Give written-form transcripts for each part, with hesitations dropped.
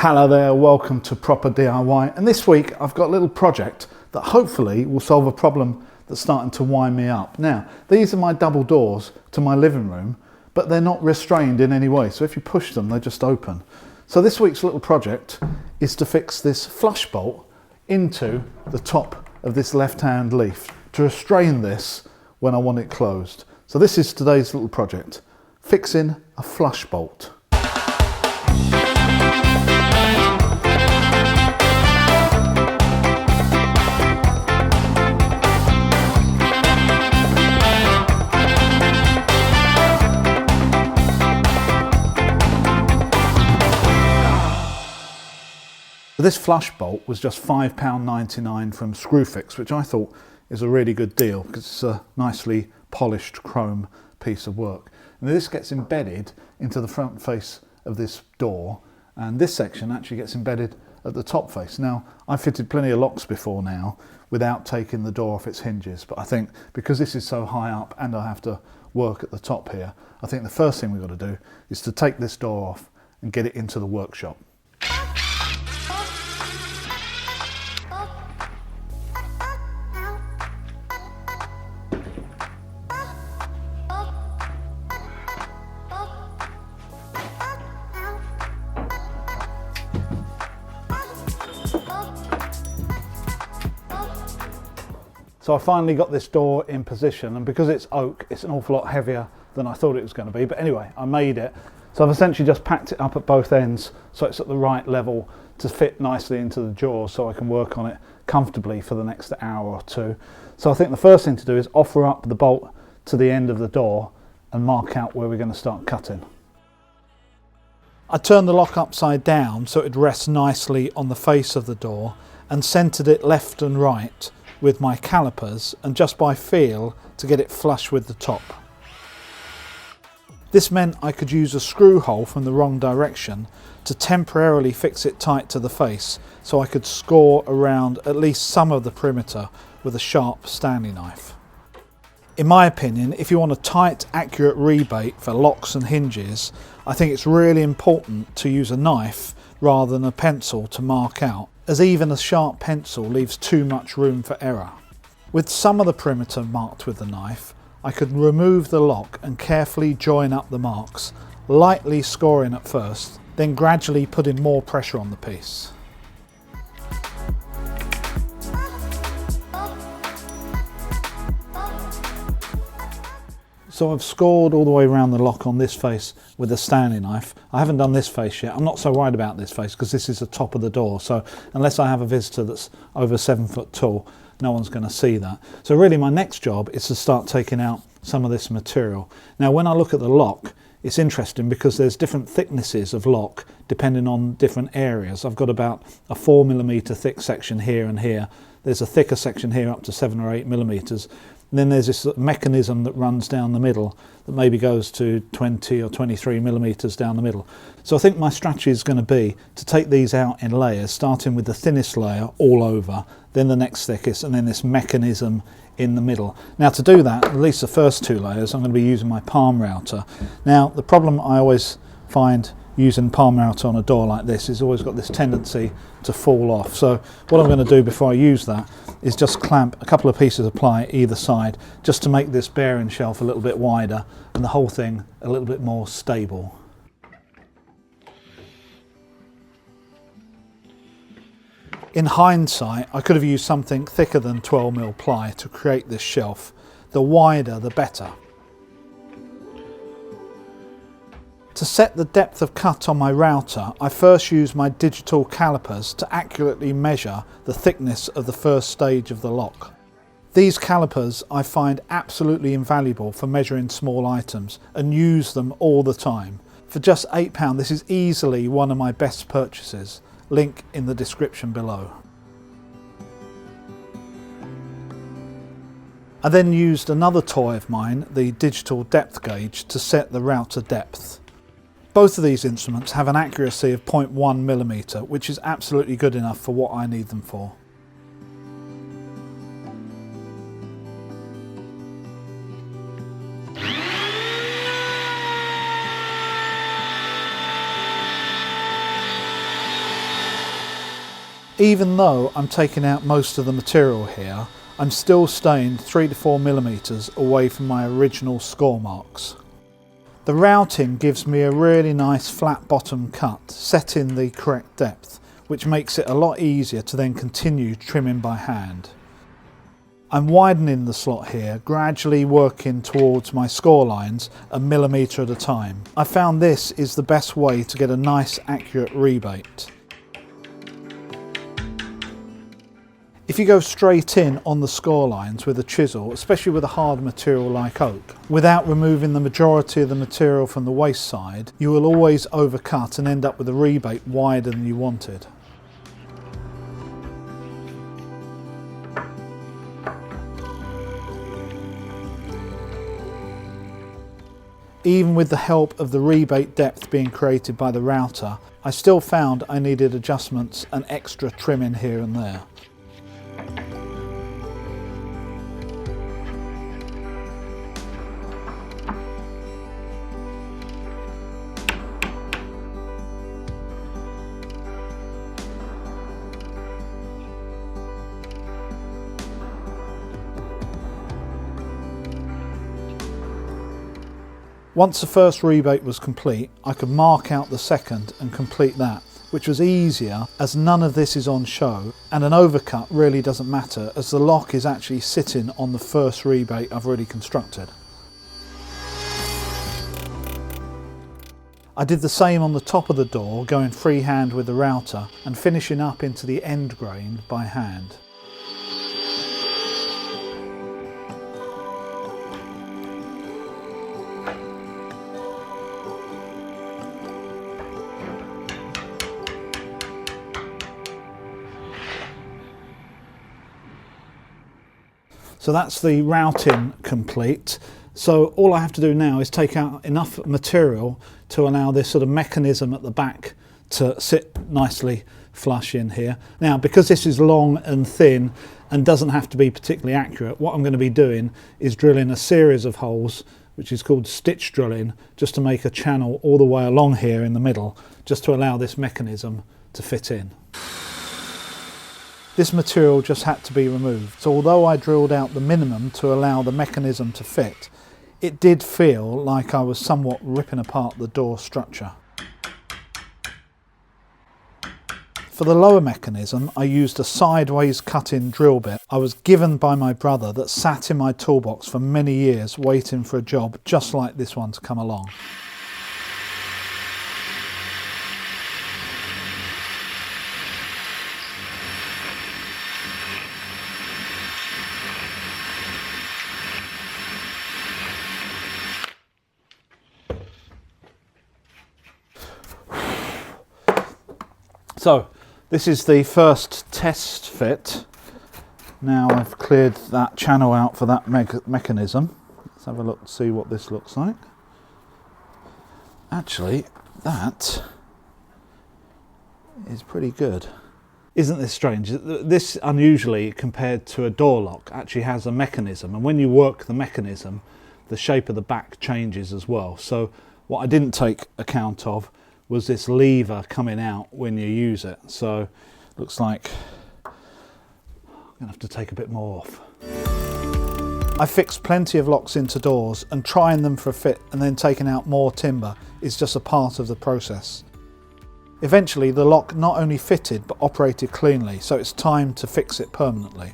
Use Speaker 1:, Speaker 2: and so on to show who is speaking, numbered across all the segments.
Speaker 1: Hello there, welcome to Proper DIY, and this week I've got a little project that hopefully will solve a problem that's starting to wind me up. Now, these are my double doors to my living room, but they're not restrained in any way, so if you push them they just open. So this week's little project is to fix this flush bolt into the top of this left-hand leaf to restrain this when I want it closed. So this is today's little project, fixing a flush bolt. This flush bolt was just £5.99 from Screwfix, which I thought is a really good deal because it's a nicely polished chrome piece of work. And this gets embedded into the front face of this door, and this section actually gets embedded at the top face. Now, I've fitted plenty of locks before now without taking the door off its hinges, but I think because this is so high up and I have to work at the top here, I think the first thing we've got to do is to take this door off and get it into the workshop. So I finally got this door in position, and because it's oak, it's an awful lot heavier than I thought it was going to be. But anyway, I made it. So I've essentially just packed it up at both ends so it's at the right level to fit nicely into the jaws so I can work on it comfortably for the next hour or two. So I think the first thing to do is offer up the bolt to the end of the door and mark out where we're going to start cutting. I turned the lock upside down so it rests nicely on the face of the door and centered it left and right with my calipers and just by feel to get it flush with the top. This meant I could use a screw hole from the wrong direction to temporarily fix it tight to the face so I could score around at least some of the perimeter with a sharp Stanley knife. In my opinion, if you want a tight, accurate rebate for locks and hinges, I think it's really important to use a knife rather than a pencil to mark out, as even a sharp pencil leaves too much room for error. With some of the perimeter marked with the knife, I could remove the lock and carefully join up the marks, lightly scoring at first, then gradually putting more pressure on the piece. So I've scored all the way around the lock on this face with a Stanley knife. I haven't done this face yet. I'm not so worried about this face because this is the top of the door. So unless I have a visitor that's over 7 foot tall, no one's going to see that. So really my next job is to start taking out some of this material. Now when I look at the lock, it's interesting because there's different thicknesses of lock depending on different areas. I've got about a 4mm thick section here and here. There's a thicker section here up to 7 or 8 millimeters. And then there's this mechanism that runs down the middle that maybe goes to 20 or 23 millimeters down the middle. So I think my strategy is going to be to take these out in layers, starting with the thinnest layer all over, then the next thickest, and then this mechanism in the middle. Now to do that, at least the first 2 layers, I'm going to be using my palm router. Now the problem I always find using palm router on a door like this is always got this tendency to fall off. So what I'm going to do before I use that is just clamp a couple of pieces of ply either side just to make this bearing shelf a little bit wider and the whole thing a little bit more stable. In hindsight, I could have used something thicker than 12mm ply to create this shelf. The wider the better. To set the depth of cut on my router, I first used my digital calipers to accurately measure the thickness of the first stage of the lock. These calipers I find absolutely invaluable for measuring small items and use them all the time. For just £8, this is easily one of my best purchases. Link in the description below. I then used another toy of mine, the digital depth gauge, to set the router depth. Both of these instruments have an accuracy of 0.1mm, which is absolutely good enough for what I need them for. Even though I'm taking out most of the material here, I'm still staying 3 to 4 millimeters away from my original score marks. The routing gives me a really nice flat bottom cut set in the correct depth, which makes it a lot easier to then continue trimming by hand. I'm widening the slot here, gradually working towards my score lines a millimetre at a time. I found this is the best way to get a nice accurate rebate. If you go straight in on the score lines with a chisel, especially with a hard material like oak, without removing the majority of the material from the waste side, you will always overcut and end up with a rebate wider than you wanted. Even with the help of the rebate depth being created by the router, I still found I needed adjustments and extra trimming here and there. Once the first rebate was complete, I could mark out the second and complete that, which was easier as none of this is on show, and an overcut really doesn't matter as the lock is actually sitting on the first rebate I've already constructed. I did the same on the top of the door, going freehand with the router and finishing up into the end grain by hand. So that's the routing complete. So all I have to do now is take out enough material to allow this sort of mechanism at the back to sit nicely flush in here. Now, because this is long and thin and doesn't have to be particularly accurate, what I'm going to be doing is drilling a series of holes, which is called stitch drilling, just to make a channel all the way along here in the middle, just to allow this mechanism to fit in. This material just had to be removed, so although I drilled out the minimum to allow the mechanism to fit, it did feel like I was somewhat ripping apart the door structure. For the lower mechanism, I used a sideways cut-in drill bit I was given by my brother that sat in my toolbox for many years waiting for a job just like this one to come along. So this is the first test fit. Now I've cleared that channel out for that mechanism. Let's have a look and see what this looks like. Actually, that is pretty good. Isn't this strange? This, unusually compared to a door lock, actually has a mechanism, and when you work the mechanism, the shape of the back changes as well. So what I didn't take account of was this lever coming out when you use it. So looks like I'm gonna have to take a bit more off. I fixed plenty of locks into doors, and trying them for a fit and then taking out more timber is just a part of the process. Eventually the lock not only fitted but operated cleanly, so it's time to fix it permanently.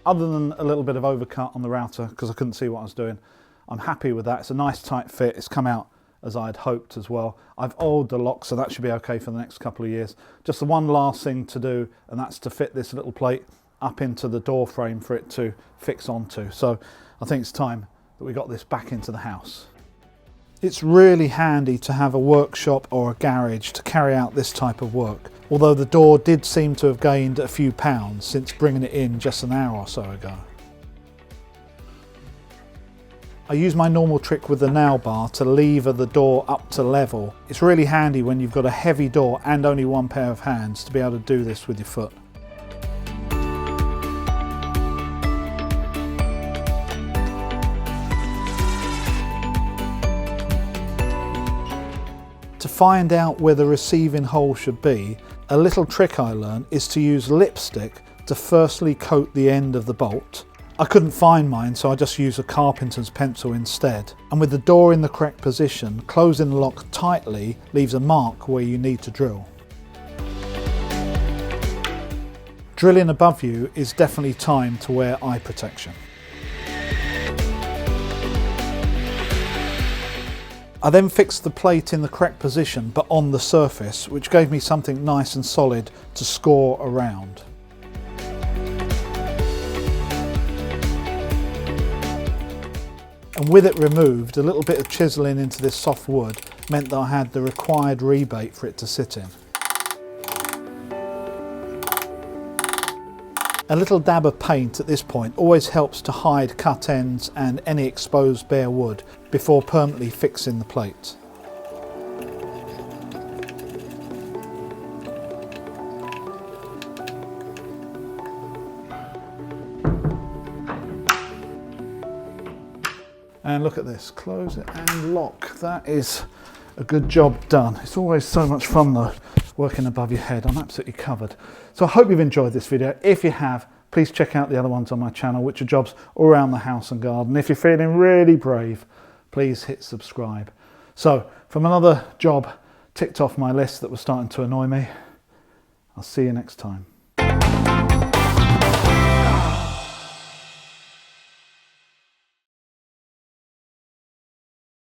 Speaker 1: Other than a little bit of overcut on the router because I couldn't see what I was doing, I'm happy with that. It's a nice tight fit. It's come out as I'd hoped as well. I've oiled the lock, so that should be okay for the next couple of years. Just the one last thing to do, and that's to fit this little plate up into the door frame for it to fix onto. So I think it's time that we got this back into the house. It's really handy to have a workshop or a garage to carry out this type of work, although the door did seem to have gained a few pounds since bringing it in just an hour or so ago. I use my normal trick with the nail bar to lever the door up to level. It's really handy when you've got a heavy door and only one pair of hands to be able to do this with your foot. To find out where the receiving hole should be, a little trick I learned is to use lipstick to firstly coat the end of the bolt. I couldn't find mine, so I just used a carpenter's pencil instead. And with the door in the correct position, closing the lock tightly leaves a mark where you need to drill. Drilling above you is definitely time to wear eye protection. I then fixed the plate in the correct position but on the surface, which gave me something nice and solid to score around. And with it removed, a little bit of chiselling into this soft wood meant that I had the required rebate for it to sit in. A little dab of paint at this point always helps to hide cut ends and any exposed bare wood before permanently fixing the plate. And look at this, close it and lock. That is a good job done. It's always so much fun though, working above your head. I'm absolutely covered. So I hope you've enjoyed this video. If you have, please check out the other ones on my channel, which are jobs all around the house and garden. If you're feeling really brave, please hit subscribe. So from another job ticked off my list that was starting to annoy me, I'll see you next time.